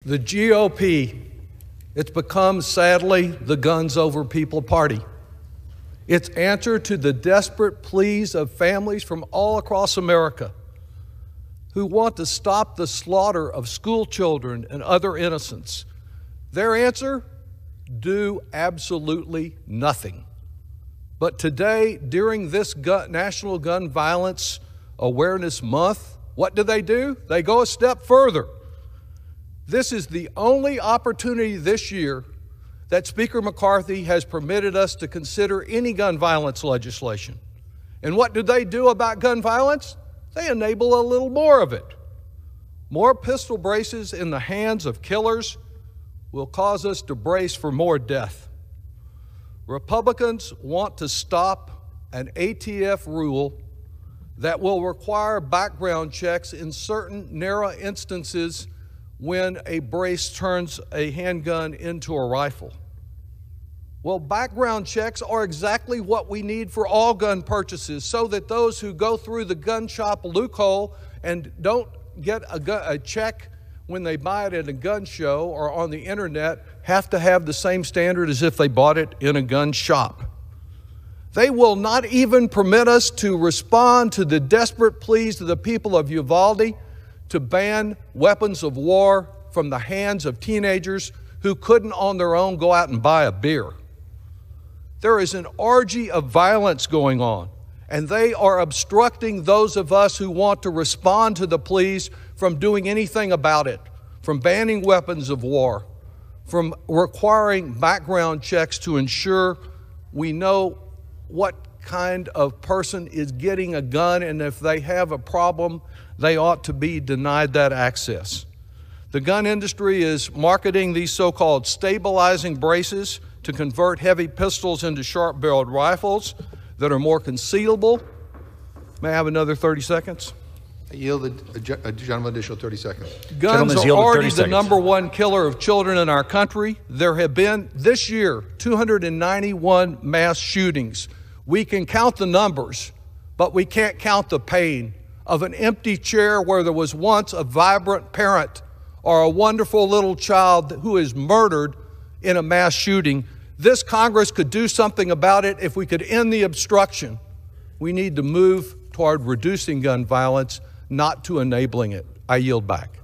The GOP, it's become, sadly, the guns over people party. Its answer to the desperate pleas of families from all across America who want to stop the slaughter of school children and other innocents. Their answer? Do absolutely nothing. But today, during this National Gun Violence Awareness Month, what do? They go a step further. This is the only opportunity this year that Speaker McCarthy has permitted us to consider any gun violence legislation. And what do they do about gun violence? They enable a little more of it. More pistol braces in the hands of killers will cause us to brace for more death. Republicans want to stop an ATF rule that will require background checks in certain narrow instances when a brace turns a handgun into a rifle. Well, background checks are exactly what we need for all gun purchases, so that those who go through the gun shop loophole and don't get a check when they buy it at a gun show or on the internet have to have the same standard as if they bought it in a gun shop. They will not even permit us to respond to the desperate pleas of the people of Uvalde to ban weapons of war from the hands of teenagers who couldn't on their own go out and buy a beer. There is an orgy of violence going on, and they are obstructing those of us who want to respond to the pleas from doing anything about it, from banning weapons of war, from requiring background checks to ensure we know what kind of person is getting a gun, and if they have a problem, they ought to be denied that access. The gun industry is marketing these so-called stabilizing braces to convert heavy pistols into sharp-barreled rifles that are more concealable. May I have another 30 seconds? I yield a gentleman additional 30 seconds. Guns are already the #1 killer of children in our country. There have been, this year, 291 mass shootings. We can count the numbers, but we can't count the pain of an empty chair where there was once a vibrant parent or a wonderful little child who is murdered in a mass shooting. This Congress could do something about it if we could end the obstruction. We need to move toward reducing gun violence, not to enabling it. I yield back.